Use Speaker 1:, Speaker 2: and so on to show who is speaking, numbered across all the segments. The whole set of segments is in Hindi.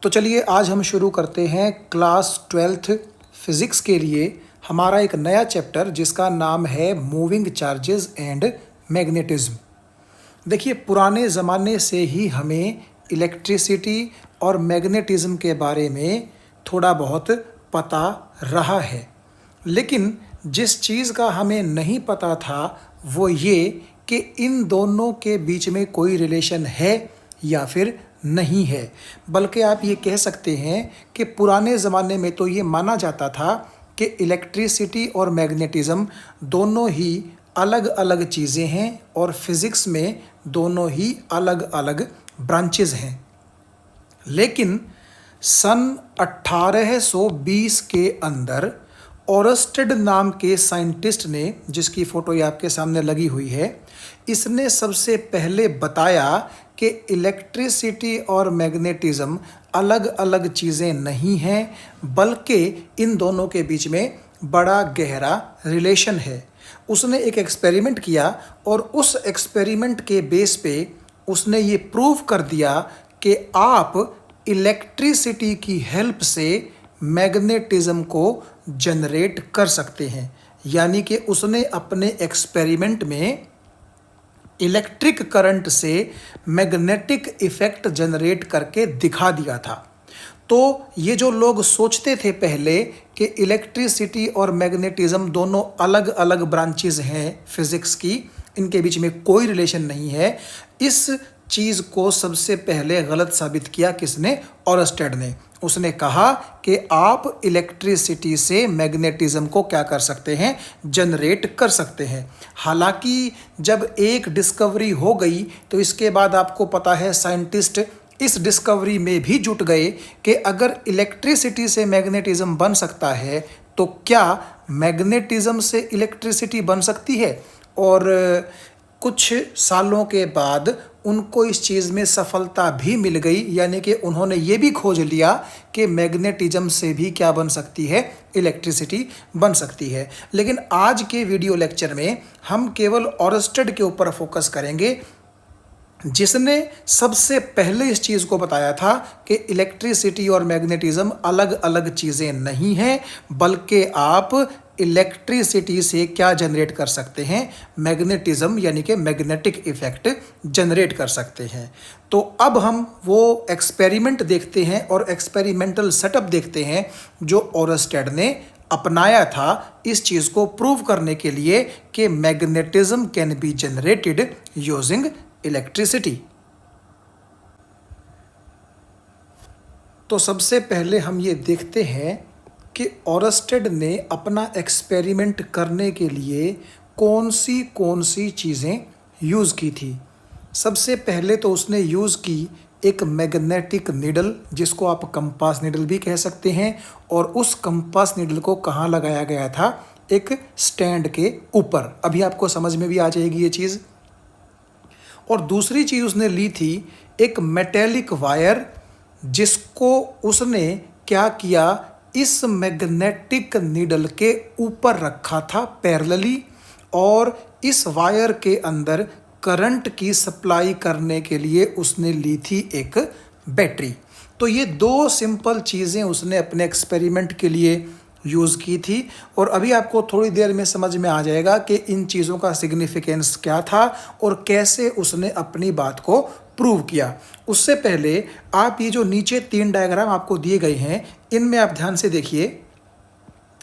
Speaker 1: तो चलिए आज हम शुरू करते हैं क्लास 12th फिज़िक्स के लिए हमारा एक नया चैप्टर जिसका नाम है मूविंग चार्जेस एंड मैग्नेटिज्म। देखिए पुराने ज़माने से ही हमें इलेक्ट्रिसिटी और मैग्नेटिज्म के बारे में थोड़ा बहुत पता रहा है, लेकिन जिस चीज़ का हमें नहीं पता था वो ये कि इन दोनों के बीच में कोई रिलेशन है या फिर नहीं है। बल्कि आप ये कह सकते हैं कि पुराने ज़माने में तो ये माना जाता था कि इलेक्ट्रिसिटी और मैग्नेटिज्म दोनों ही अलग अलग चीज़ें हैं और फिज़िक्स में दोनों ही अलग अलग ब्रांचेस हैं। लेकिन सन 1820 के अंदर ओरस्टेड नाम के साइंटिस्ट ने, जिसकी फ़ोटो ये आपके सामने लगी हुई है, इसने सबसे पहले बताया कि इलेक्ट्रिसिटी और मैग्नेटिज्म अलग अलग चीज़ें नहीं हैं, बल्कि इन दोनों के बीच में बड़ा गहरा रिलेशन है। उसने एक एक्सपेरिमेंट किया और उस एक्सपेरिमेंट के बेस पे उसने ये प्रूव कर दिया कि आप इलेक्ट्रिसिटी की हेल्प से मैग्नेटिज्म को जनरेट कर सकते हैं। यानी कि उसने अपने एक्सपेरिमेंट में इलेक्ट्रिक करंट से मैग्नेटिक इफ़ेक्ट जनरेट करके दिखा दिया था। तो ये जो लोग सोचते थे पहले कि इलेक्ट्रिसिटी और मैग्नेटिज्म दोनों अलग अलग ब्रांचेस हैं फिज़िक्स की, इनके बीच में कोई रिलेशन नहीं है, इस चीज़ को सबसे पहले गलत साबित किया किसने? ओरस्टेड ने। उसने कहा कि आप इलेक्ट्रिसिटी से मैग्नेटिज्म को क्या कर सकते हैं? जनरेट कर सकते हैं। हालांकि जब एक डिस्कवरी हो गई तो इसके बाद आपको पता है साइंटिस्ट इस डिस्कवरी में भी जुट गए कि अगर इलेक्ट्रिसिटी से मैग्नेटिज्म बन सकता है तो क्या मैग्नेटिज्म से इलेक्ट्रिसिटी बन सकती है? और कुछ सालों के बाद उनको इस चीज़ में सफलता भी मिल गई, यानी कि उन्होंने ये भी खोज लिया कि मैग्नेटिज्म से भी क्या बन सकती है? इलेक्ट्रिसिटी बन सकती है। लेकिन आज के वीडियो लेक्चर में हम केवल ओरस्टेड के ऊपर फोकस करेंगे, जिसने सबसे पहले इस चीज़ को बताया था कि इलेक्ट्रिसिटी और मैग्नेटिज्म अलग अलग चीज़ें नहीं हैं, बल्कि आप इलेक्ट्रिसिटी से क्या जनरेट कर सकते हैं? मैग्नेटिज्म यानी कि मैग्नेटिक इफ़ेक्ट जनरेट कर सकते हैं। तो अब हम वो एक्सपेरिमेंट देखते हैं और एक्सपेरिमेंटल सेटअप देखते हैं जो ओरस्टेड ने अपनाया था इस चीज़ को प्रूव करने के लिए कि magnetism can be generated using electricity. तो सबसे पहले हम ये देखते हैं कि ओरस्टेड ने अपना एक्सपेरिमेंट करने के लिए कौन सी चीज़ें यूज़ की थी। सबसे पहले तो उसने यूज़ की एक मैग्नेटिक नीडल, जिसको आप कंपास नीडल भी कह सकते हैं, और उस कंपास नीडल को कहाँ लगाया गया था? एक स्टैंड के ऊपर। अभी आपको समझ में भी आ जाएगी ये चीज़। और दूसरी चीज़ उसने ली थी एक मेटेलिक वायर, जिसको उसने क्या किया? इस मैग्नेटिक नीडल के ऊपर रखा था पैरेलली, और इस वायर के अंदर करंट की सप्लाई करने के लिए उसने ली थी एक बैटरी। तो ये दो सिंपल चीज़ें उसने अपने एक्सपेरिमेंट के लिए यूज़ की थी, और अभी आपको थोड़ी देर में समझ में आ जाएगा कि इन चीज़ों का सिग्निफिकेंस क्या था और कैसे उसने अपनी बात को प्रूव किया। उससे पहले आप ये जो नीचे 3 डायग्राम आपको दिए गए हैं, इनमें आप ध्यान से देखिए।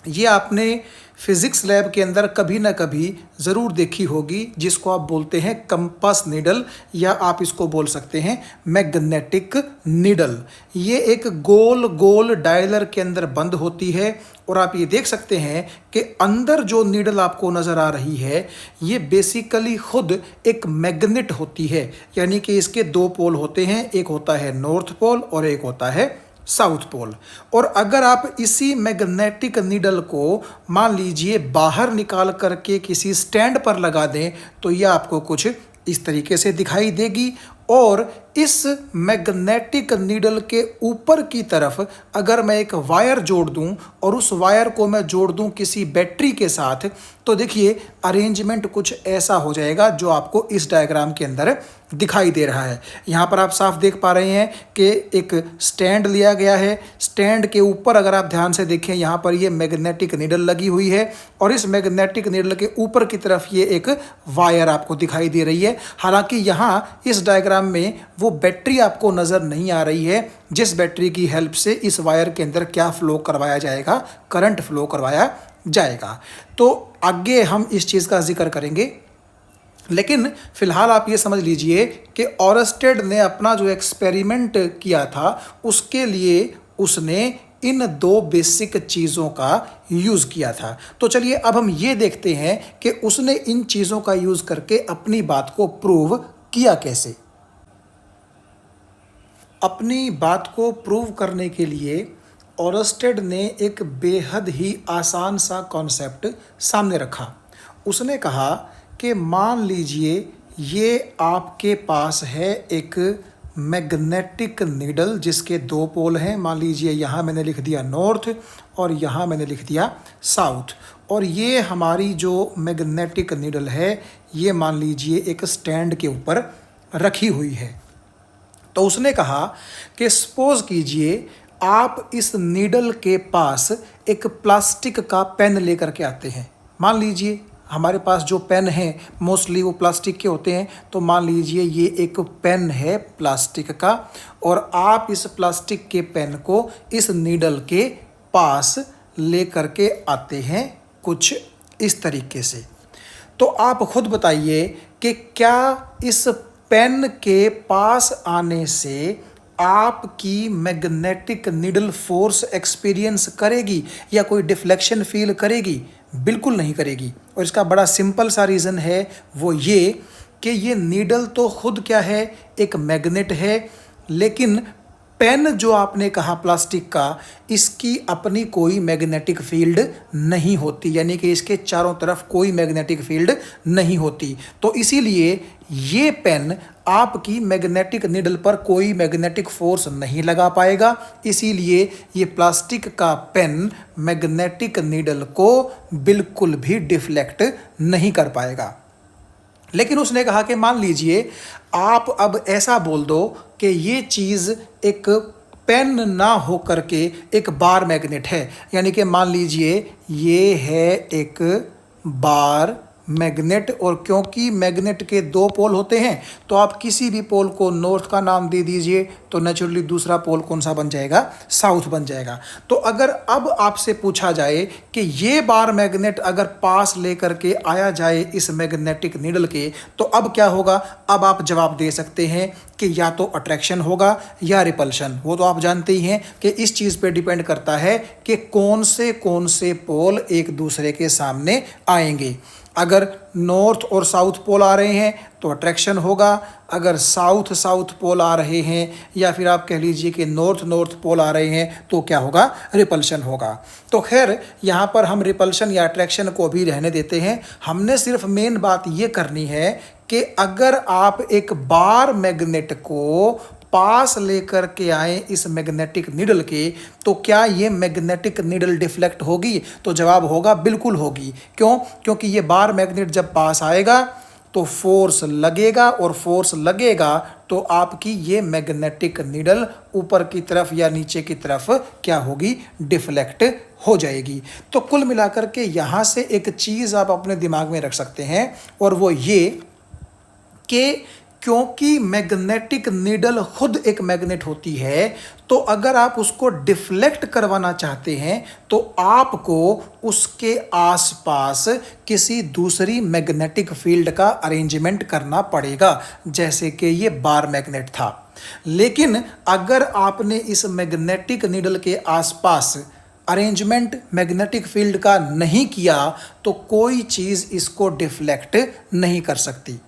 Speaker 1: ये आपने फिज़िक्स लैब के अंदर कभी ना कभी ज़रूर देखी होगी, जिसको आप बोलते हैं कंपास नीडल, या आप इसको बोल सकते हैं मैग्नेटिक नीडल। ये एक गोल गोल डायलर के अंदर बंद होती है, और आप ये देख सकते हैं कि अंदर जो नीडल आपको नज़र आ रही है ये बेसिकली खुद एक मैग्नेट होती है। यानी कि इसके 2 पोल होते हैं, एक होता है नॉर्थ पोल और एक होता है साउथ पोल। और अगर आप इसी मैग्नेटिक नीडल को मान लीजिए बाहर निकाल करके किसी स्टैंड पर लगा दें तो यह आपको कुछ इस तरीके से दिखाई देगी, और इस मैग्नेटिक नीडल के ऊपर की तरफ अगर मैं एक वायर जोड़ दूं और उस वायर को मैं जोड़ दूं किसी बैटरी के साथ, तो देखिए अरेंजमेंट कुछ ऐसा हो जाएगा जो आपको इस डायग्राम के अंदर दिखाई दे रहा है। यहाँ पर आप साफ देख पा रहे हैं कि एक स्टैंड लिया गया है। स्टैंड के ऊपर अगर आप ध्यान से देखें, यहाँ पर ये मैग्नेटिक नीडल लगी हुई है और इस मैग्नेटिक नीडल के ऊपर की तरफ ये एक वायर आपको दिखाई दे रही है। हालांकि यहाँ इस डायग्राम में वो बैटरी आपको नज़र नहीं आ रही है जिस बैटरी की हेल्प से इस वायर के अंदर क्या फ्लो करवाया जाएगा, करंट फ्लो करवाया जाएगा। तो आगे हम इस चीज़ का जिक्र करेंगे, लेकिन फिलहाल आप ये समझ लीजिए कि ऑरस्टेड ने अपना जो एक्सपेरिमेंट किया था उसके लिए उसने इन दो बेसिक चीज़ों का यूज़ किया था। तो चलिए अब हम ये देखते हैं कि उसने इन चीज़ों का यूज़ करके अपनी बात को प्रूव किया कैसे। अपनी बात को प्रूव करने के लिए ऑरस्टेड ने एक बेहद ही आसान सा कॉन्सेप्ट सामने रखा। उसने कहा कि मान लीजिए ये आपके पास है एक मैग्नेटिक नीडल जिसके दो पोल हैं। मान लीजिए यहाँ मैंने लिख दिया नॉर्थ और यहाँ मैंने लिख दिया साउथ, और ये हमारी जो मैग्नेटिक नीडल है ये मान लीजिए एक स्टैंड के ऊपर रखी हुई है। तो उसने कहा कि सपोज कीजिए आप इस नीडल के पास एक प्लास्टिक का पेन लेकर के आते हैं। मान लीजिए हमारे पास जो पेन है मोस्टली वो प्लास्टिक के होते हैं, तो मान लीजिए ये एक पेन है प्लास्टिक का और आप इस प्लास्टिक के पेन को इस नीडल के पास ले करके आते हैं कुछ इस तरीके से। तो आप खुद बताइए कि क्या इस पेन के पास आने से आपकी मैग्नेटिक नीडल फोर्स एक्सपीरियंस करेगी या कोई डिफ्लेक्शन फील करेगी? बिल्कुल नहीं करेगी। और इसका बड़ा सिंपल सा रीज़न है, वो ये कि ये नीडल तो खुद क्या है, एक मैग्नेट है, लेकिन पेन जो आपने कहा प्लास्टिक का, इसकी अपनी कोई मैग्नेटिक फील्ड नहीं होती, यानी कि इसके चारों तरफ कोई मैग्नेटिक फील्ड नहीं होती। तो इसीलिए ये पेन आपकी मैग्नेटिक नीडल पर कोई मैग्नेटिक फोर्स नहीं लगा पाएगा। इसीलिए ये प्लास्टिक का पेन मैग्नेटिक नीडल को बिल्कुल भी डिफ्लेक्ट नहीं कर पाएगा। लेकिन उसने कहा कि मान लीजिए आप अब ऐसा बोल दो कि ये चीज़ एक पेन ना हो करके एक बार मैग्नेट है, यानी कि मान लीजिए ये है एक बार मैग्नेट, और क्योंकि मैग्नेट के दो पोल होते हैं तो आप किसी भी पोल को नॉर्थ का नाम दे दीजिए तो नेचुरली दूसरा पोल कौन सा बन जाएगा? साउथ बन जाएगा। तो अगर अब आपसे पूछा जाए कि ये बार मैग्नेट अगर पास लेकर के आया जाए इस मैग्नेटिक नीडल के, तो अब क्या होगा? अब आप जवाब दे सकते हैं कि या तो अट्रैक्शन होगा या रिपल्शन। वो तो आप जानते ही हैं कि इस चीज़ पे डिपेंड करता है कि कौन से पोल एक दूसरे के सामने आएंगे। अगर नॉर्थ और साउथ पोल आ रहे हैं तो अट्रैक्शन होगा, अगर साउथ पोल आ रहे हैं या फिर आप कह लीजिए कि नॉर्थ पोल आ रहे हैं तो क्या होगा? रिपल्शन होगा। तो खैर यहाँ पर हम रिपल्शन या अट्रैक्शन को भी रहने देते हैं। हमने सिर्फ मेन बात ये करनी है कि अगर आप एक बार मैग्नेट को पास लेकर के आए इस मैग्नेटिक नीडल के, तो क्या ये मैग्नेटिक नीडल डिफ्लेक्ट होगी? तो जवाब होगा बिल्कुल होगी। क्यों? क्योंकि ये बार मैग्नेट जब पास आएगा तो फोर्स लगेगा, और फोर्स लगेगा तो आपकी ये मैग्नेटिक नीडल ऊपर की तरफ या नीचे की तरफ क्या होगी? डिफ्लेक्ट हो जाएगी। तो कुल मिलाकर के यहाँ से एक चीज़ आप अपने दिमाग में रख सकते हैं, और वो ये कि क्योंकि मैग्नेटिक नीडल खुद एक मैग्नेट होती है, तो अगर आप उसको डिफ्लेक्ट करवाना चाहते हैं तो आपको उसके आसपास किसी दूसरी मैग्नेटिक फील्ड का अरेंजमेंट करना पड़ेगा, जैसे कि ये बार मैग्नेट था। लेकिन अगर आपने इस मैग्नेटिक नीडल के आसपास अरेंजमेंट मैग्नेटिक फील्ड का नहीं किया तो कोई चीज़ इसको डिफ्लेक्ट नहीं कर सकती।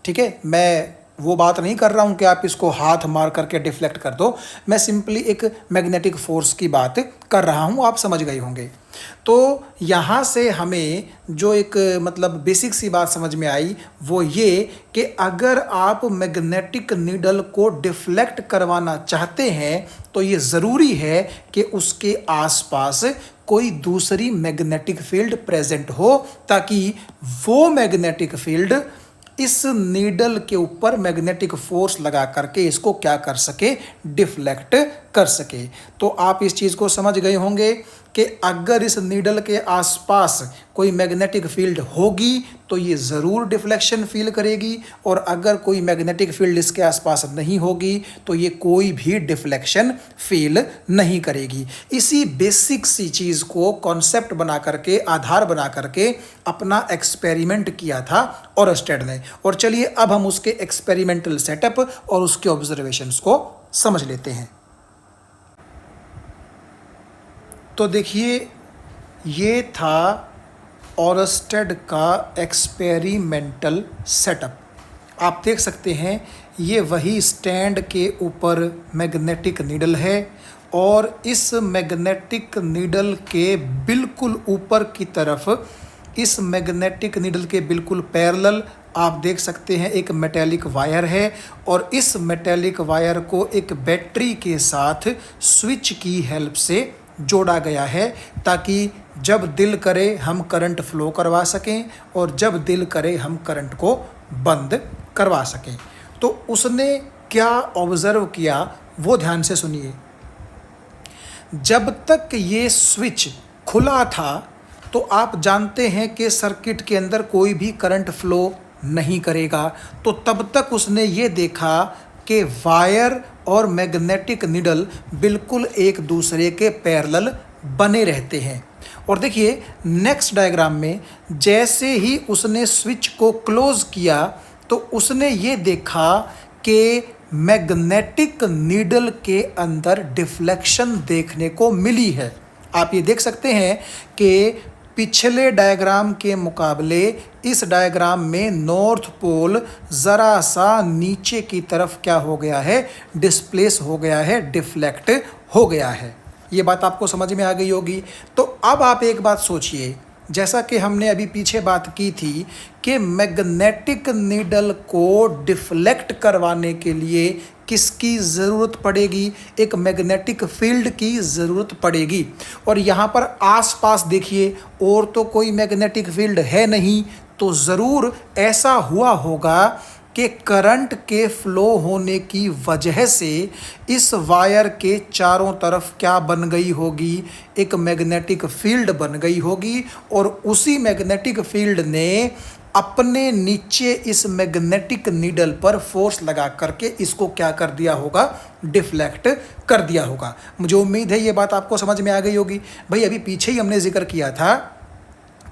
Speaker 1: ठीक है, मैं वो बात नहीं कर रहा हूँ कि आप इसको हाथ मार करके डिफ्लेक्ट कर दो, मैं सिंपली एक मैग्नेटिक फोर्स की बात कर रहा हूँ, आप समझ गए होंगे। तो यहाँ से हमें जो एक मतलब बेसिक सी बात समझ में आई वो ये कि अगर आप मैग्नेटिक नीडल को डिफ्लेक्ट करवाना चाहते हैं तो ये ज़रूरी है कि उसके आसपास कोई दूसरी मैग्नेटिक फील्ड प्रेजेंट हो, ताकि वो मैग्नेटिक फील्ड इस नीडल के ऊपर मैग्नेटिक फोर्स लगा करके इसको क्या कर सके, डिफ्लेक्ट कर सके। तो आप इस चीज़ को समझ गए होंगे कि अगर इस नीडल के आसपास कोई मैग्नेटिक फील्ड होगी तो ये ज़रूर डिफ्लेक्शन फील करेगी, और अगर कोई मैग्नेटिक फील्ड इसके आसपास नहीं होगी तो ये कोई भी डिफ्लेक्शन फील नहीं करेगी। इसी बेसिक सी चीज़ को कॉन्सेप्ट बना करके, आधार बना करके अपना एक्सपेरिमेंट किया था ओरस्टेड ने। और चलिए अब हम उसके एक्सपेरिमेंटल सेटअप और उसके ऑब्जर्वेशंस को समझ लेते हैं। तो देखिए, ये था ओरस्टेड का एक्सपेरिमेंटल सेटअप। आप देख सकते हैं ये वही स्टैंड के ऊपर मैग्नेटिक नीडल है, और इस मैग्नेटिक नीडल के बिल्कुल ऊपर की तरफ, इस मैग्नेटिक नीडल के बिल्कुल पैरेलल आप देख सकते हैं एक मेटेलिक वायर है, और इस मेटेलिक वायर को एक बैटरी के साथ स्विच की हेल्प से जोड़ा गया है, ताकि जब दिल करे हम करंट फ्लो करवा सकें और जब दिल करे हम करंट को बंद करवा सकें। तो उसने क्या ऑब्जर्व किया वो ध्यान से सुनिए। जब तक ये स्विच खुला था तो आप जानते हैं कि सर्किट के अंदर कोई भी करंट फ्लो नहीं करेगा, तो तब तक उसने ये देखा कि वायर और मैग्नेटिक नीडल बिल्कुल एक दूसरे के पैरेलल बने रहते हैं। और देखिए नेक्स्ट डायग्राम में, जैसे ही उसने स्विच को क्लोज किया तो उसने ये देखा कि मैग्नेटिक नीडल के अंदर डिफ्लेक्शन देखने को मिली है। आप ये देख सकते हैं कि पिछले डायग्राम के मुकाबले इस डायग्राम में नॉर्थ पोल ज़रा सा नीचे की तरफ क्या हो गया है, डिस्प्लेस हो गया है, डिफ्लेक्ट हो गया है। ये बात आपको समझ में आ गई होगी। तो अब आप एक बात सोचिए, जैसा कि हमने अभी पीछे बात की थी कि मैग्नेटिक नीडल को डिफ्लेक्ट करवाने के लिए किसकी ज़रूरत पड़ेगी, एक मैग्नेटिक फील्ड की ज़रूरत पड़ेगी। और यहाँ पर आसपास देखिए और तो कोई मैग्नेटिक फील्ड है नहीं, तो ज़रूर ऐसा हुआ होगा कि करंट के फ्लो होने की वजह से इस वायर के चारों तरफ क्या बन गई होगी, एक मैग्नेटिक फील्ड बन गई होगी, और उसी मैग्नेटिक फील्ड ने अपने नीचे इस मैग्नेटिक नीडल पर फोर्स लगा करके इसको क्या कर दिया होगा, डिफ्लेक्ट कर दिया होगा। मुझे उम्मीद है ये बात आपको समझ में आ गई होगी। भाई अभी पीछे ही हमने जिक्र किया था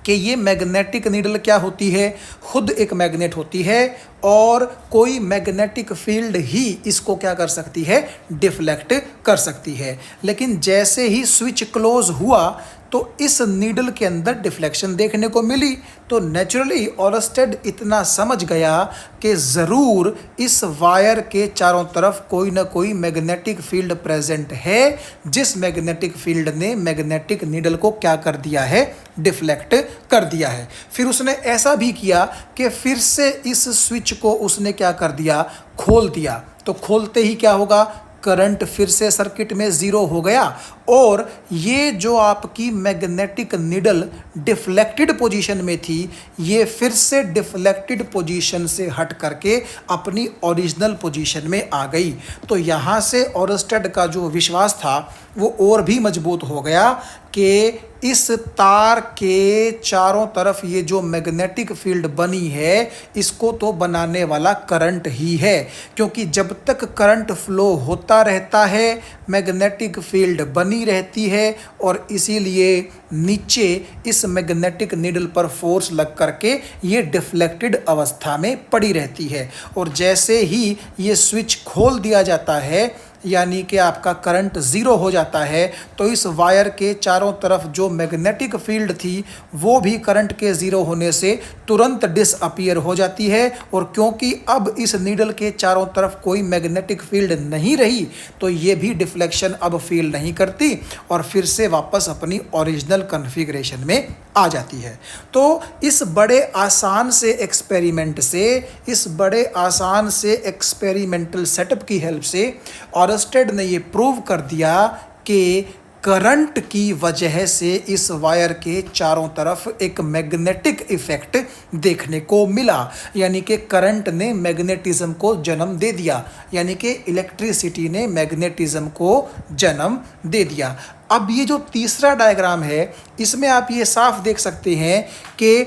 Speaker 1: कि ये मैग्नेटिक नीडल क्या होती है, खुद एक मैग्नेट होती है, और कोई मैग्नेटिक फील्ड ही इसको क्या कर सकती है, डिफ्लेक्ट कर सकती है। लेकिन जैसे ही स्विच क्लोज हुआ तो इस नीडल के अंदर डिफ्लेक्शन देखने को मिली, तो नेचुरली ओरस्टेड इतना समझ गया कि ज़रूर इस वायर के चारों तरफ कोई ना कोई मैग्नेटिक फील्ड प्रेजेंट है, जिस मैग्नेटिक फील्ड ने मैग्नेटिक नीडल को क्या कर दिया है, डिफ्लेक्ट कर दिया है। फिर उसने ऐसा भी किया कि फिर से इस स्विच को उसने क्या कर दिया, खोल दिया। तो खोलते ही क्या होगा, करंट फिर से सर्किट में ज़ीरो हो गया, और ये जो आपकी मैग्नेटिक नीडल डिफ्लेक्टेड पोजीशन में थी, ये फिर से डिफ्लेक्टेड पोजीशन से हट करके अपनी ओरिजिनल पोजीशन में आ गई। तो यहाँ से ओरस्टेड का जो विश्वास था वो और भी मजबूत हो गया कि इस तार के चारों तरफ ये जो मैग्नेटिक फील्ड बनी है, इसको तो बनाने वाला करंट ही है, क्योंकि जब तक करंट फ्लो होता रहता है मैग्नेटिक फील्ड बनी रहती है, और इसीलिए नीचे इस मैग्नेटिक नीडल पर फोर्स लग करके ये डिफ्लेक्टेड अवस्था में पड़ी रहती है। और जैसे ही ये स्विच खोल दिया जाता है यानी कि आपका करंट ज़ीरो हो जाता है, तो इस वायर के चारों तरफ जो मैग्नेटिक फील्ड थी वो भी करंट के ज़ीरो होने से तुरंत डिसअपीयर हो जाती है। और क्योंकि अब इस नीडल के चारों तरफ कोई मैग्नेटिक फील्ड नहीं रही, तो ये भी डिफ्लेक्शन अब फील नहीं करती और फिर से वापस अपनी ओरिजिनल कॉन्फ़िगरेशन में आ जाती है। तो इस बड़े आसान से एक्सपेरिमेंटल सेटअप की हेल्प से ऑरस्टेड ने ये प्रूव कर दिया कि करंट की वजह से इस वायर के चारों तरफ एक मैग्नेटिक इफेक्ट देखने को मिला, यानी कि करंट ने मैग्नेटिज्म को जन्म दे दिया, यानी कि इलेक्ट्रिसिटी ने मैग्नेटिज्म को जन्म दे दिया। अब ये जो तीसरा डायग्राम है, इसमें आप ये साफ देख सकते हैं कि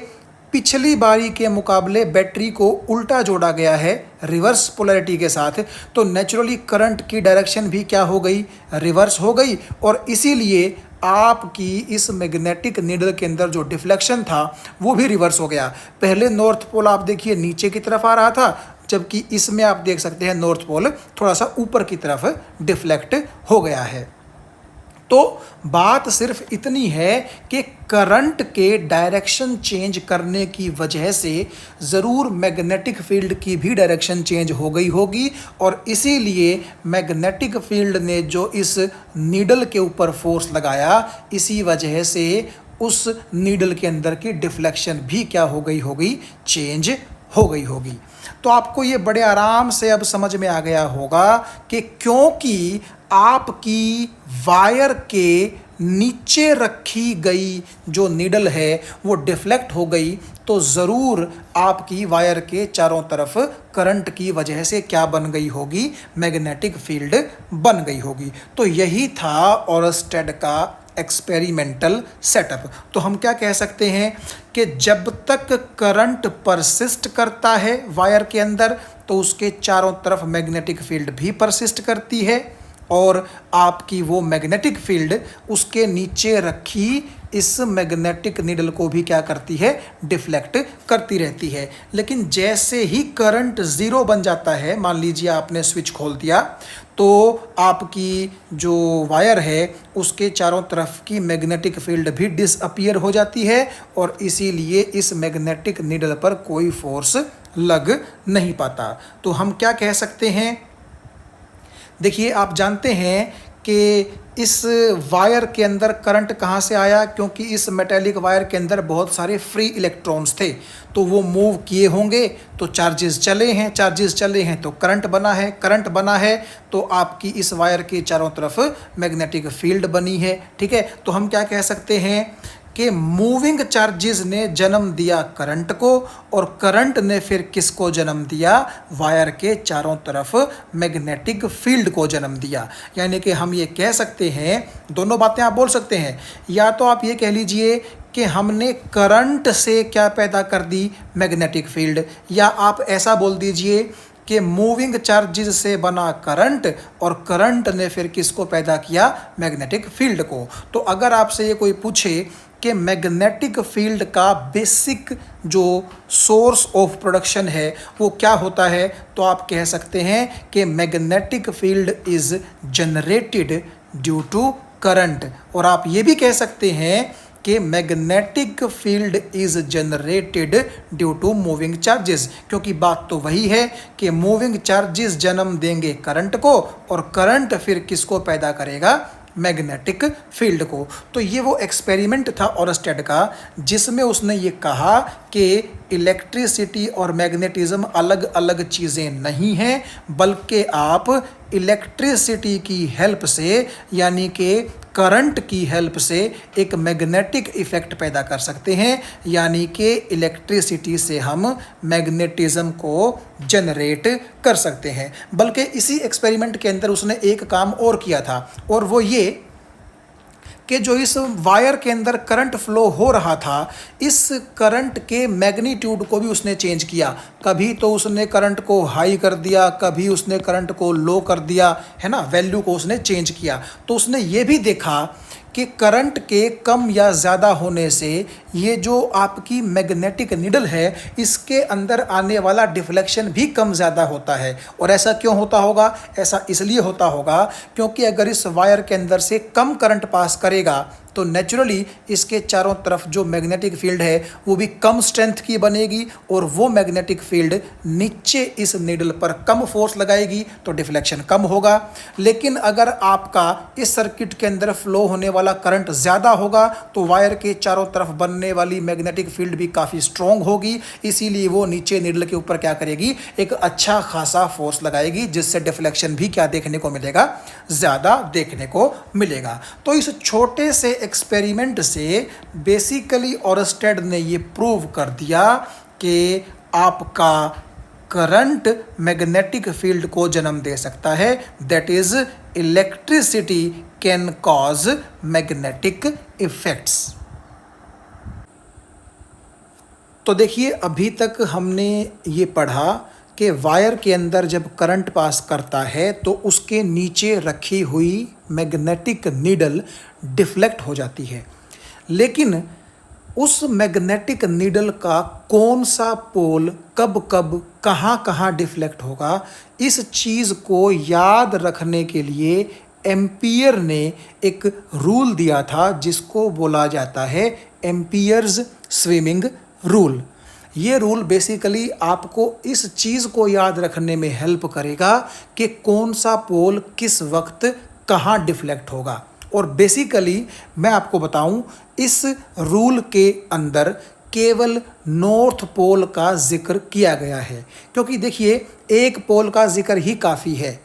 Speaker 1: पिछली बारी के मुकाबले बैटरी को उल्टा जोड़ा गया है रिवर्स पोलैरिटी के साथ, तो नेचुरली करंट की डायरेक्शन भी क्या हो गई, रिवर्स हो गई। और इसीलिए आपकी इस मैग्नेटिक नीडल के अंदर जो डिफ्लेक्शन था वो भी रिवर्स हो गया। पहले नॉर्थ पोल आप देखिए नीचे की तरफ आ रहा था, जबकि इसमें आप देख सकते हैं नॉर्थ पोल थोड़ा सा ऊपर की तरफ डिफ्लेक्ट हो गया है। तो बात सिर्फ इतनी है कि करंट के डायरेक्शन चेंज करने की वजह से ज़रूर मैग्नेटिक फील्ड की भी डायरेक्शन चेंज हो गई होगी, और इसीलिए मैग्नेटिक फील्ड ने जो इस नीडल के ऊपर फोर्स लगाया, इसी वजह से उस नीडल के अंदर की डिफ्लेक्शन भी क्या हो गई होगी, चेंज हो गई होगी। तो आपको ये बड़े आराम से अब समझ में आ गया होगा कि क्योंकि आपकी वायर के नीचे रखी गई जो नीडल है वो डिफ्लेक्ट हो गई, तो ज़रूर आपकी वायर के चारों तरफ करंट की वजह से क्या बन गई होगी, मैग्नेटिक फील्ड बन गई होगी। तो यही था ऑरस्टेड का एक्सपेरिमेंटल सेटअप। तो हम क्या कह सकते हैं कि जब तक करंट परसिस्ट करता है वायर के अंदर, तो उसके चारों तरफ मैग्नेटिक फील्ड भी परसिस्ट करती है, और आपकी वो मैग्नेटिक फील्ड उसके नीचे रखी इस मैग्नेटिक नीडल को भी क्या करती है, डिफ्लेक्ट करती रहती है। लेकिन जैसे ही करंट ज़ीरो बन जाता है, मान लीजिए आपने स्विच खोल दिया, तो आपकी जो वायर है उसके चारों तरफ की मैग्नेटिक फील्ड भी डिसअपीयर हो जाती है, और इसीलिए इस मैग्नेटिक नीडल पर कोई फोर्स लग नहीं पाता। तो हम क्या कह सकते हैं, देखिए आप जानते हैं कि इस वायर के अंदर करंट कहाँ से आया, क्योंकि इस मेटेलिक वायर के अंदर बहुत सारे फ्री इलेक्ट्रॉन्स थे, तो वो मूव किए होंगे, तो चार्जेस चले हैं तो करंट बना है तो आपकी इस वायर के चारों तरफ मैग्नेटिक फील्ड बनी है। ठीक है, तो हम क्या कह सकते हैं कि मूविंग चार्जेस ने जन्म दिया करंट को, और करंट ने फिर किसको जन्म दिया, वायर के चारों तरफ मैग्नेटिक फील्ड को जन्म दिया। यानी कि हम ये कह सकते हैं, दोनों बातें आप बोल सकते हैं, या तो आप ये कह लीजिए कि हमने करंट से क्या पैदा कर दी, मैग्नेटिक फील्ड, या आप ऐसा बोल दीजिए कि मूविंग चार्जेस से बना करंट, और करंट ने फिर किसको पैदा किया, मैग्नेटिक फील्ड को। तो अगर आपसे ये कोई पूछे कि मैग्नेटिक फील्ड का बेसिक जो सोर्स ऑफ प्रोडक्शन है वो क्या होता है, तो आप कह सकते हैं कि magnetic field is generated due to current, और आप ये भी कह सकते हैं कि magnetic field is generated due to moving charges, क्योंकि बात तो वही है कि मूविंग चार्जेस जन्म देंगे करंट को, और करंट फिर किसको पैदा करेगा, मैग्नेटिक फील्ड को। तो ये वो एक्सपेरिमेंट था ऑरस्टेड का, जिसमें उसने ये कहा कि इलेक्ट्रिसिटी और मैग्नेटिज्म अलग अलग चीज़ें नहीं हैं, बल्कि आप इलेक्ट्रिसिटी की हेल्प से, यानी कि करंट की हेल्प से एक मैग्नेटिक इफ़ेक्ट पैदा कर सकते हैं, यानी कि इलेक्ट्रिसिटी से हम मैग्नेटिज्म को जनरेट कर सकते हैं। बल्कि इसी एक्सपेरिमेंट के अंदर उसने एक काम और किया था, और वो ये कि जो इस वायर के अंदर करंट फ्लो हो रहा था, इस करंट के मैग्नीट्यूड को भी उसने चेंज किया। कभी तो उसने करंट को हाई कर दिया, कभी उसने करंट को लो कर दिया, है ना, वैल्यू को उसने चेंज किया। तो उसने ये भी देखा कि करंट के कम या ज़्यादा होने से ये जो आपकी मैग्नेटिक नीडल है, इसके अंदर आने वाला डिफ्लेक्शन भी कम ज़्यादा होता है। और ऐसा क्यों होता होगा? ऐसा इसलिए होता होगा क्योंकि अगर इस वायर के अंदर से कम करंट पास करेगा तो नेचुरली इसके चारों तरफ जो मैग्नेटिक फील्ड है वो भी कम स्ट्रेंथ की बनेगी, और वो मैग्नेटिक फील्ड नीचे इस नीडल पर कम फोर्स लगाएगी तो डिफ्लेक्शन कम होगा। लेकिन अगर आपका इस सर्किट के अंदर फ्लो होने वाला करंट ज़्यादा होगा तो वायर के चारों तरफ बनने वाली मैग्नेटिक फील्ड भी काफ़ी स्ट्रॉन्ग होगी, इसीलिए वो नीचे नीडल के ऊपर क्या करेगी, एक अच्छा खासा फोर्स लगाएगी, जिससे डिफ्लेक्शन भी क्या देखने को मिलेगा, ज़्यादा देखने को मिलेगा। तो इस छोटे से एक्सपेरिमेंट से बेसिकली ऑरस्टेड ने ये प्रूव कर दिया कि आपका करंट मैग्नेटिक फील्ड को जन्म दे सकता है, that is electricity can cause magnetic effects. तो देखिए, अभी तक हमने ये पढ़ा कि वायर के अंदर जब करंट पास करता है तो उसके नीचे रखी हुई मैग्नेटिक नीडल डिफ्लेक्ट हो जाती है। लेकिन उस मैग्नेटिक नीडल का कौन सा पोल कब कब कहाँ कहाँ डिफ्लेक्ट होगा, इस चीज़ को याद रखने के लिए एम्पियर ने एक रूल दिया था जिसको बोला जाता है एम्पियर्स स्विमिंग रूल। ये रूल बेसिकली आपको इस चीज़ को याद रखने में हेल्प करेगा कि कौन सा पोल किस वक्त कहाँ डिफ्लेक्ट होगा। और बेसिकली मैं आपको बताऊं, इस रूल के अंदर केवल नॉर्थ पोल का जिक्र किया गया है, क्योंकि देखिए एक पोल का जिक्र ही काफ़ी है।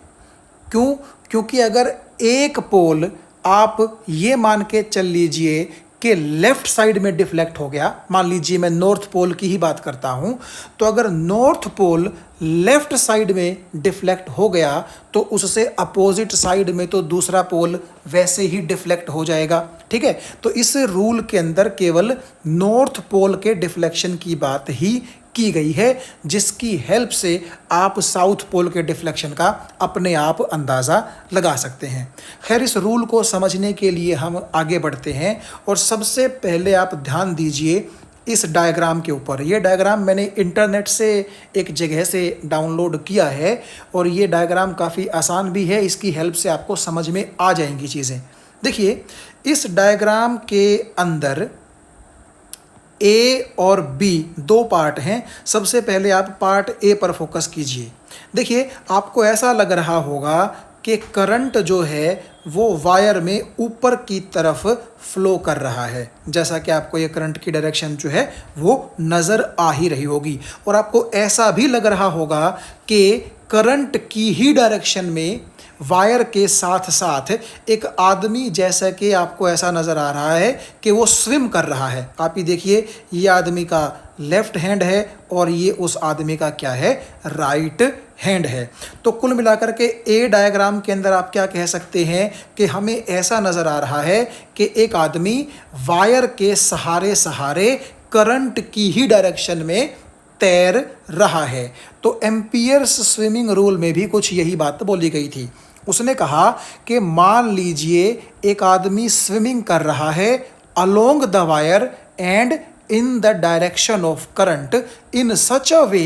Speaker 1: क्यों? क्योंकि अगर एक पोल आप ये मान के चल लीजिए कि लेफ्ट साइड में डिफ्लेक्ट हो गया, मान लीजिए मैं नॉर्थ पोल की ही बात करता हूं, तो अगर नॉर्थ पोल लेफ्ट साइड में डिफ्लेक्ट हो गया तो उससे अपोजिट साइड में तो दूसरा पोल वैसे ही डिफ्लेक्ट हो जाएगा। ठीक है, तो इस रूल के अंदर केवल नॉर्थ पोल के डिफ्लेक्शन की बात ही की गई है, जिसकी हेल्प से आप साउथ पोल के डिफ्लेक्शन का अपने आप अंदाज़ा लगा सकते हैं। खैर, इस रूल को समझने के लिए हम आगे बढ़ते हैं, और सबसे पहले आप ध्यान दीजिए इस डायग्राम के ऊपर। ये डायग्राम मैंने इंटरनेट से एक जगह से डाउनलोड किया है, और ये डायग्राम काफ़ी आसान भी है, इसकी हेल्प से आपको समझ में आ जाएंगी चीज़ें। देखिए, इस डायग्राम के अंदर ए और बी दो पार्ट हैं। सबसे पहले आप पार्ट ए पर फोकस कीजिए। देखिए, आपको ऐसा लग रहा होगा कि करंट जो है वो वायर में ऊपर की तरफ फ्लो कर रहा है, जैसा कि आपको ये करंट की डायरेक्शन जो है वो नज़र आ ही रही होगी। और आपको ऐसा भी लग रहा होगा कि करंट की ही डायरेक्शन में वायर के साथ साथ एक आदमी, जैसा कि आपको ऐसा नज़र आ रहा है कि वो स्विम कर रहा है। आप ही देखिए, ये आदमी का लेफ्ट हैंड है और ये उस आदमी का क्या है, राइट हैंड है। तो कुल मिलाकर के ए डायग्राम के अंदर आप क्या कह सकते हैं कि हमें ऐसा नज़र आ रहा है कि एक आदमी वायर के सहारे सहारे करंट की ही डायरेक्शन में तैर रहा है। तो एम्पियर्स स्विमिंग रूल में भी कुछ यही बात बोली गई थी। उसने कहा कि मान लीजिए एक आदमी स्विमिंग कर रहा है along the wire and in the direction of current in such a way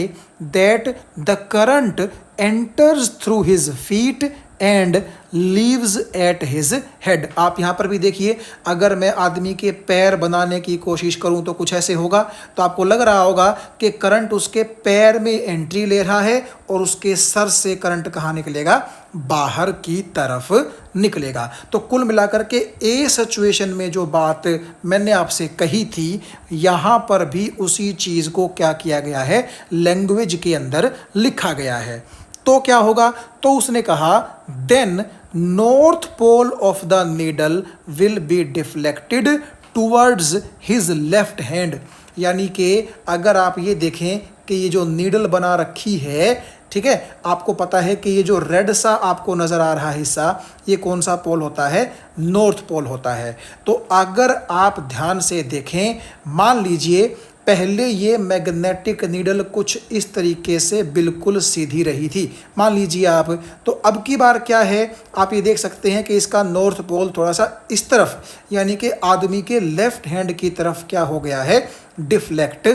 Speaker 1: that the current enters through his feet and leaves at his head। आप यहाँ पर भी देखिए, अगर मैं आदमी के पैर बनाने की कोशिश करूँ तो कुछ ऐसे होगा। तो आपको लग रहा होगा कि करंट उसके पैर में एंट्री ले रहा है और उसके सर से करंट कहाँ निकलेगा, बाहर की तरफ निकलेगा। तो कुल मिलाकर के ए सिचुएशन में जो बात मैंने आपसे कही थी, यहाँ पर भी उसी चीज़ को क्या किया गया है, लैंग्वेज के अंदर लिखा गया है। तो क्या होगा, तो उसने कहा then north pole of the needle will be deflected towards his left hand. यानी कि अगर आप ये देखें कि ये जो नीडल बना रखी है, ठीक है, आपको पता है कि ये जो रेड सा आपको नज़र आ रहा हिस्सा, ये कौन सा पोल होता है? नॉर्थ पोल होता है। तो अगर आप ध्यान से देखें, मान लीजिए पहले ये मैग्नेटिक नीडल कुछ इस तरीके से बिल्कुल सीधी रही थी, मान लीजिए आप। तो अब की बार क्या है, आप ये देख सकते हैं कि इसका नॉर्थ पोल थोड़ा सा इस तरफ, यानी कि आदमी के लेफ्ट हैंड की तरफ क्या हो गया है? डिफ्लेक्ट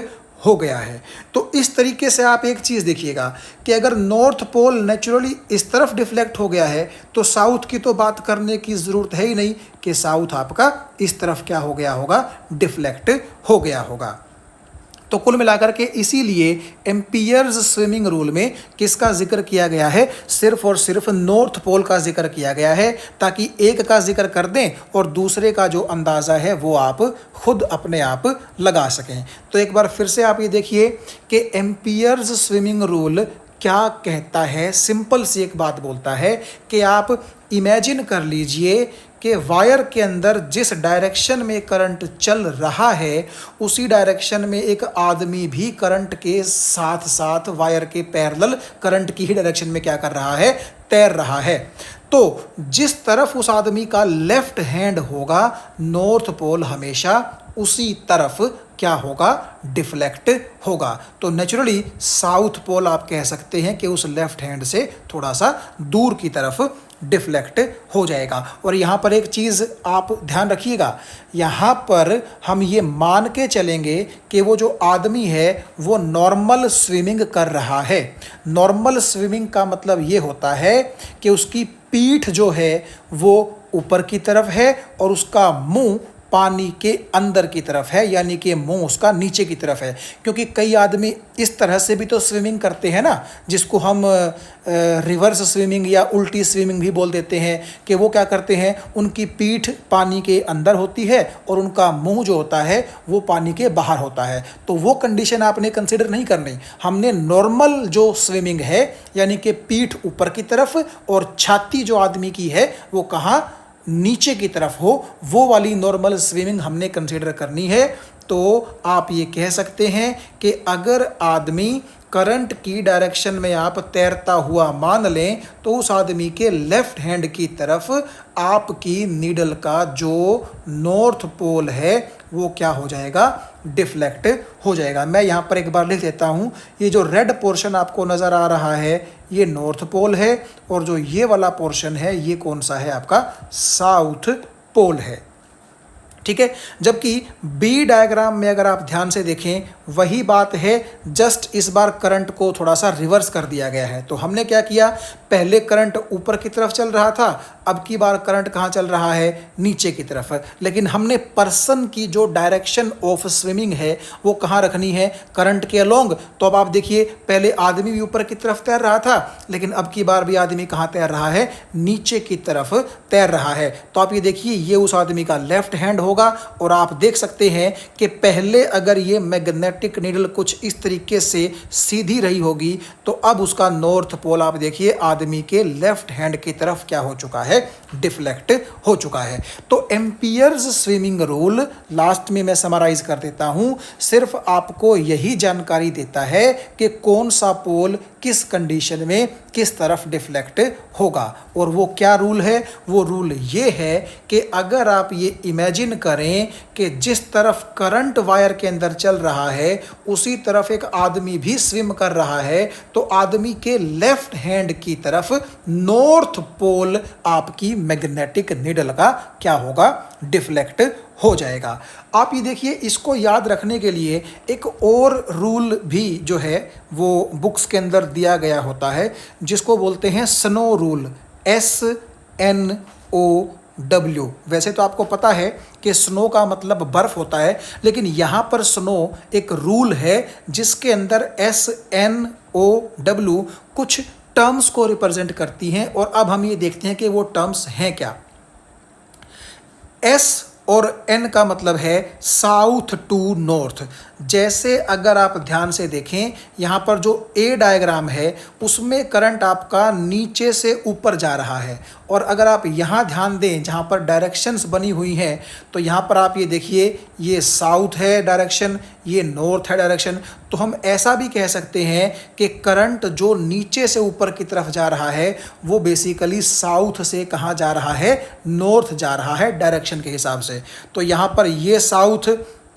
Speaker 1: हो गया है। तो इस तरीके से आप एक चीज़ देखिएगा कि अगर नॉर्थ पोल नेचुरली इस तरफ डिफ्लेक्ट हो गया है, तो साउथ की तो बात करने की ज़रूरत है ही नहीं कि साउथ आपका इस तरफ क्या हो गया होगा? डिफ्लेक्ट हो गया होगा। तो कुल मिलाकर के इसीलिए एम्पियर्स स्विमिंग रूल में किसका जिक्र किया गया है? सिर्फ और सिर्फ नॉर्थ पोल का जिक्र किया गया है, ताकि एक का जिक्र कर दें और दूसरे का जो अंदाज़ा है वो आप खुद अपने आप लगा सकें। तो एक बार फिर से आप ये देखिए कि एम्पियर्स स्विमिंग रूल क्या कहता है। सिंपल सी एक बात बोलता है कि आप इमेजिन कर लीजिए कि वायर के अंदर जिस डायरेक्शन में करंट चल रहा है, उसी डायरेक्शन में एक आदमी भी करंट के साथ साथ वायर के पैरेलल करंट की ही डायरेक्शन में क्या कर रहा है? तैर रहा है। तो जिस तरफ उस आदमी का लेफ्ट हैंड होगा, नॉर्थ पोल हमेशा उसी तरफ क्या होगा? डिफ्लेक्ट होगा। तो नेचुरली साउथ पोल आप कह सकते हैं कि उस लेफ्ट हैंड से थोड़ा सा दूर की तरफ डिफ्लेक्ट हो जाएगा। और यहाँ पर एक चीज़ आप ध्यान रखिएगा, यहाँ पर हम ये मान के चलेंगे कि वो जो आदमी है वो नॉर्मल स्विमिंग कर रहा है। नॉर्मल स्विमिंग का मतलब ये होता है कि उसकी पीठ जो है वो ऊपर की तरफ है और उसका मुंह पानी के अंदर की तरफ है, यानी कि मुंह उसका नीचे की तरफ है। क्योंकि कई आदमी इस तरह से भी तो स्विमिंग करते हैं ना, जिसको हम रिवर्स स्विमिंग या उल्टी स्विमिंग भी बोल देते हैं, कि वो क्या करते हैं, उनकी पीठ पानी के अंदर होती है और उनका मुंह जो होता है वो पानी के बाहर होता है। तो वो कंडीशन आपने कंसिडर नहीं करनी। हमने नॉर्मल जो स्विमिंग है, यानी कि पीठ ऊपर की तरफ और छाती जो आदमी की है वो कहाँ? नीचे की तरफ हो, वो वाली नॉर्मल स्विमिंग हमने कंसीडर करनी है। तो आप ये कह सकते हैं कि अगर आदमी करंट की डायरेक्शन में आप तैरता हुआ मान लें, तो उस आदमी के लेफ्ट हैंड की तरफ आपकी नीडल का जो नॉर्थ पोल है वो क्या हो जाएगा? डिफ्लेक्ट हो जाएगा। मैं यहाँ पर एक बार लिख देता हूँ, ये जो रेड पोर्शन आपको नज़र आ रहा है ये नॉर्थ पोल है, और जो ये वाला पोर्शन है ये कौन सा है? आपका साउथ पोल है। ठीक है, जबकि बी डायग्राम में अगर आप ध्यान से देखें वही बात है, जस्ट इस बार करंट को थोड़ा सा रिवर्स कर दिया गया है। तो हमने क्या किया, पहले करंट ऊपर की तरफ चल रहा था, अब की बार करंट कहाँ चल रहा है? नीचे की तरफ। लेकिन हमने पर्सन की जो डायरेक्शन ऑफ स्विमिंग है वो कहाँ रखनी है? करंट के अलोंग। तो अब आप देखिए, पहले आदमी भी ऊपर की तरफ तैर रहा था, लेकिन अब की बार भी आदमी कहाँ तैर रहा है? नीचे की तरफ तैर रहा है। तो आप ये देखिए, ये उस आदमी का लेफ्ट हैंड होगा, और आप देख सकते हैं कि पहले अगर ये मैग्नेटिक नीडल कुछ इस तरीके से सीधी रही होगी, तो अब उसका नॉर्थ पोल आप देखिए आदमी के लेफ्ट हैंड की तरफ क्या हो चुका है? डिफ्लेक्ट हो चुका है। तो एम्पियर्स स्विमिंग रूल लास्ट में मैं समराइज कर देता हूं, सिर्फ आपको यही जानकारी देता है कि कौन सा पोल किस कंडीशन में किस तरफ डिफ्लेक्ट होगा। और वो क्या रूल है? वो रूल ये है कि अगर आप ये इमेजिन करें कि जिस तरफ करंट वायर के अंदर चल रहा है उसी तरफ एक आदमी भी स्विम कर रहा है, तो आदमी के लेफ्ट हैंड की तरफ नॉर्थ पोल आपकी मैग्नेटिक नीडल का क्या होगा? डिफ्लेक्ट हो जाएगा। आप ये देखिए, इसको याद रखने के लिए एक और रूल भी जो है वो बुक्स के अंदर दिया गया होता है, जिसको बोलते हैं स्नो रूल, SNOW। वैसे तो आपको पता है कि स्नो का मतलब बर्फ होता है, लेकिन यहाँ पर स्नो एक रूल है जिसके अंदर SNOW कुछ टर्म्स को रिप्रेजेंट करती हैं। और अब हम ये देखते हैं कि वो टर्म्स हैं क्या। S और N का मतलब है साउथ टू नॉर्थ। जैसे अगर आप ध्यान से देखें, यहाँ पर जो A डायग्राम है उसमें करंट आपका नीचे से ऊपर जा रहा है, और अगर आप यहाँ ध्यान दें जहाँ पर डायरेक्शंस बनी हुई हैं, तो यहाँ पर आप ये देखिए, ये साउथ है डायरेक्शन, ये नॉर्थ है डायरेक्शन। तो हम ऐसा भी कह सकते हैं कि करंट जो नीचे से ऊपर की तरफ जा रहा है वो बेसिकली साउथ से कहाँ जा रहा है, नॉर्थ जा रहा है डायरेक्शन के हिसाब से। तो यहाँ पर ये साउथ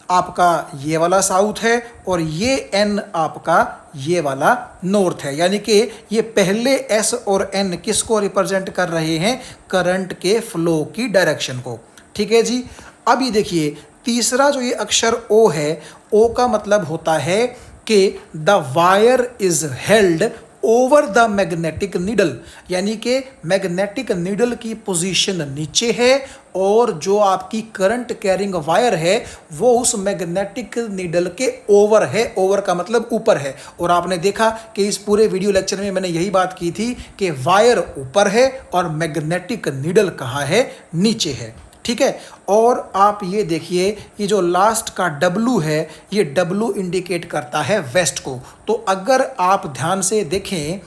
Speaker 1: आपका ये वाला साउथ है और ये एन आपका ये वाला नॉर्थ है, यानी कि ये पहले एस और एन किसको रिप्रेजेंट कर रहे हैं, करंट के फ्लो की डायरेक्शन को। ठीक है जी। अब ये देखिए तीसरा जो ये अक्षर ओ है, ओ का मतलब होता है कि the wire is held over the magnetic needle, यानी कि मैग्नेटिक नीडल की पोजीशन नीचे है और जो आपकी करंट कैरिंग वायर है वो उस मैग्नेटिक नीडल के ओवर है। ओवर का मतलब ऊपर है। और आपने देखा कि इस पूरे वीडियो लेक्चर में मैंने यही बात की थी कि वायर ऊपर है और मैग्नेटिक नीडल कहाँ है, नीचे है। ठीक है। और आप ये देखिए, ये जो लास्ट का W है, ये W इंडिकेट करता है वेस्ट को। तो अगर आप ध्यान से देखें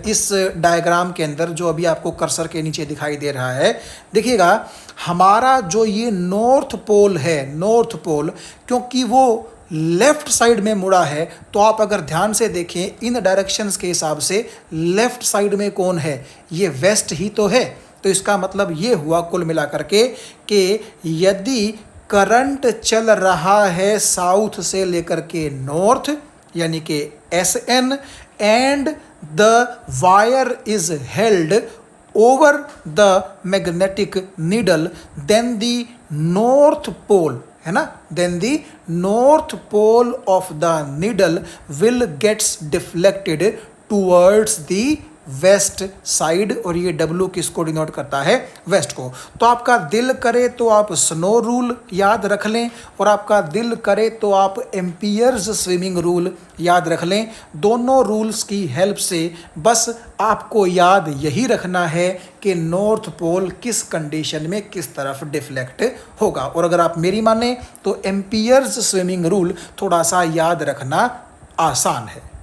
Speaker 1: इस डायग्राम के अंदर जो अभी आपको कर्सर के नीचे दिखाई दे रहा है, देखिएगा हमारा जो ये नॉर्थ पोल है, नॉर्थ पोल क्योंकि वो लेफ्ट साइड में मुड़ा है, तो आप अगर ध्यान से देखें इन डायरेक्शंस के हिसाब से लेफ्ट साइड में कौन है, ये वेस्ट ही तो है। तो इसका मतलब ये हुआ कुल मिलाकर के कि यदि करंट चल रहा है साउथ से लेकर के नॉर्थ, यानी कि S N, and the wire is held over the magnetic needle, then the north pole है ना, then the north pole of the needle will gets deflected towards the west side. और ये W किसको डिनोट करता है, वेस्ट को। तो आपका दिल करे तो आप स्नो रूल याद रख लें और आपका दिल करे तो आप एम्पियर्स स्विमिंग रूल याद रख लें। दोनों रूल्स की हेल्प से बस आपको याद यही रखना है कि नॉर्थ पोल किस कंडीशन में किस तरफ डिफ्लेक्ट होगा। और अगर आप मेरी माने तो एम्पियर्स स्विमिंग रूल थोड़ा सा याद रखना आसान है।